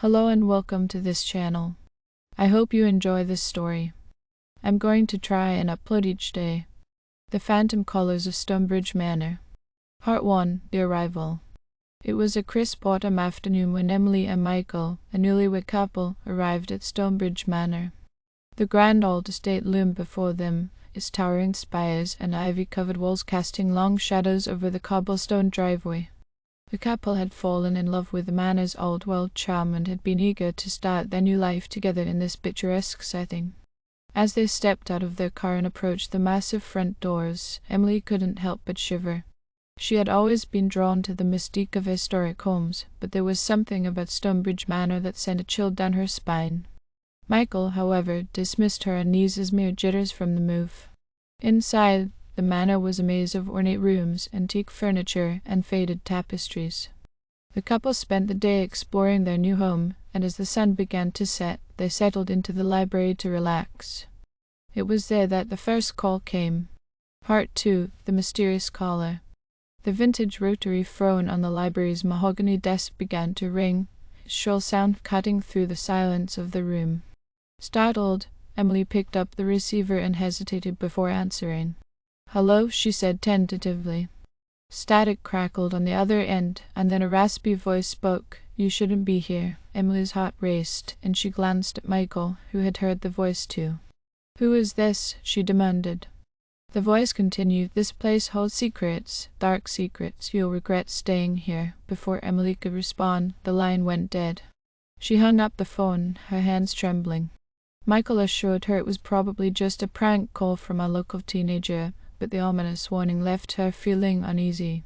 Hello and welcome to this channel. I hope you enjoy this story. I'm going to try and upload each day. The Phantom Colours of Stonebridge Manor. Part 1. The Arrival. It was a crisp autumn afternoon when Emily and Michael, a newlywed couple, arrived at Stonebridge Manor. The grand old estate loomed before them, its towering spires and ivy-covered walls casting long shadows over the cobblestone driveway. The couple had fallen in love with the manor's old-world charm and had been eager to start their new life together in this picturesque setting. As they stepped out of their car and approached the massive front doors, Emily couldn't help but shiver. She had always been drawn to the mystique of historic homes, but there was something about Stonebridge Manor that sent a chill down her spine. Michael, however, dismissed her unease as mere jitters from the move. Inside, the manor was a maze of ornate rooms, antique furniture, and faded tapestries. The couple spent the day exploring their new home, and as the sun began to set, they settled into the library to relax. It was there that the first call came. Part 2. The Mysterious Caller. The vintage rotary phone on the library's mahogany desk began to ring, its shrill sound cutting through the silence of the room. Startled, Emily picked up the receiver and hesitated before answering. "Hello," she said tentatively. Static crackled on the other end, and then a raspy voice spoke. "You shouldn't be here." Emily's heart raced, and she glanced at Michael, who had heard the voice too. "Who is this?" she demanded. The voice continued, "This place holds secrets, dark secrets. You'll regret staying here." Before Emily could respond, the line went dead. She hung up the phone, her hands trembling. Michael assured her it was probably just a prank call from a local teenager, but the ominous warning left her feeling uneasy.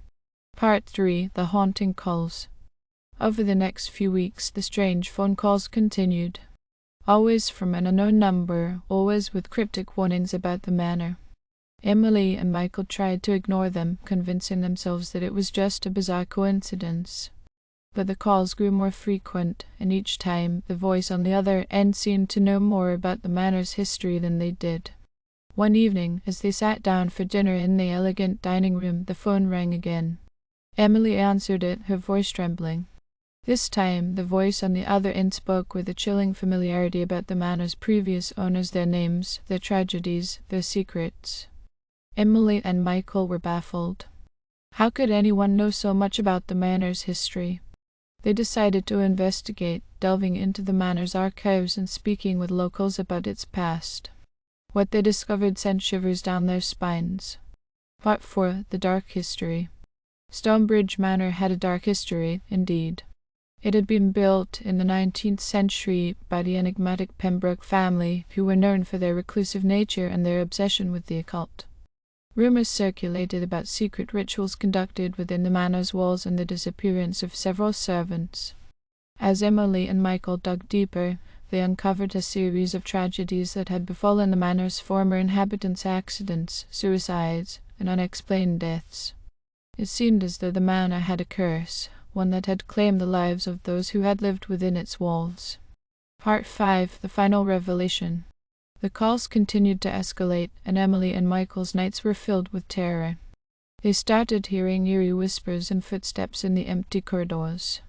Part 3. The Haunting Calls. Over the next few weeks, the strange phone calls continued. Always from an unknown number, always with cryptic warnings about the manor. Emily and Michael tried to ignore them, convincing themselves that it was just a bizarre coincidence. But the calls grew more frequent, and each time the voice on the other end seemed to know more about the manor's history than they did. One evening, as they sat down for dinner in the elegant dining room, the phone rang again. Emily answered it, her voice trembling. This time, the voice on the other end spoke with a chilling familiarity about the manor's previous owners, their names, their tragedies, their secrets. Emily and Michael were baffled. How could anyone know so much about the manor's history? They decided to investigate, delving into the manor's archives and speaking with locals about its past. What they discovered sent shivers down their spines. Part 4. The Dark History. Stonebridge Manor had a dark history, indeed. It had been built in the 19th century by the enigmatic Pembroke family, who were known for their reclusive nature and their obsession with the occult. Rumors circulated about secret rituals conducted within the manor's walls and the disappearance of several servants. As Emily and Michael dug deeper, they uncovered a series of tragedies that had befallen the manor's former inhabitants: accidents, suicides, and unexplained deaths. It seemed as though the manor had a curse, one that had claimed the lives of those who had lived within its walls. Part 5. The Final Revelation. The calls continued to escalate, and Emily and Michael's nights were filled with terror. They started hearing eerie whispers and footsteps in the empty corridors.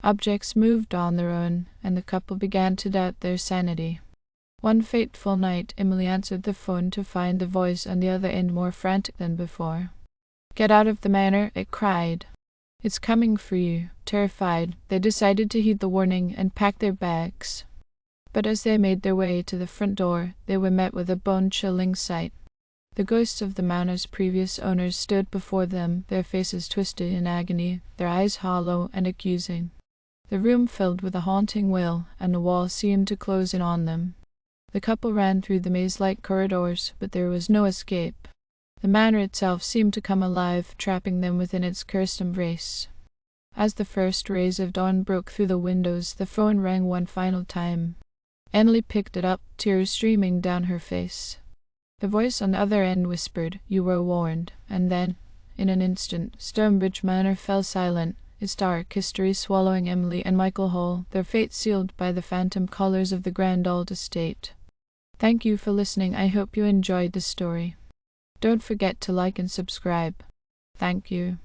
Objects moved on their own, and the couple began to doubt their sanity. One fateful night, Emily answered the phone to find the voice on the other end more frantic than before. "Get out of the manor," it cried. "It's coming for you." Terrified, they decided to heed the warning and pack their bags. But as they made their way to the front door, they were met with a bone-chilling sight. The ghosts of the manor's previous owners stood before them, their faces twisted in agony, their eyes hollow and accusing. The room filled with a haunting wail, and the walls seemed to close in on them. The couple ran through the maze-like corridors, but there was no escape. The manor itself seemed to come alive, trapping them within its cursed embrace. As the first rays of dawn broke through the windows, the phone rang one final time. Emily picked it up, tears streaming down her face. The voice on the other end whispered, "You were warned." And then, in an instant, Stonebridge Manor fell silent, its dark history swallowing Emily and Michael whole, their fate sealed by the phantom colours of the grand old estate. Thank you for listening. I hope you enjoyed the story. Don't forget to like and subscribe. Thank you.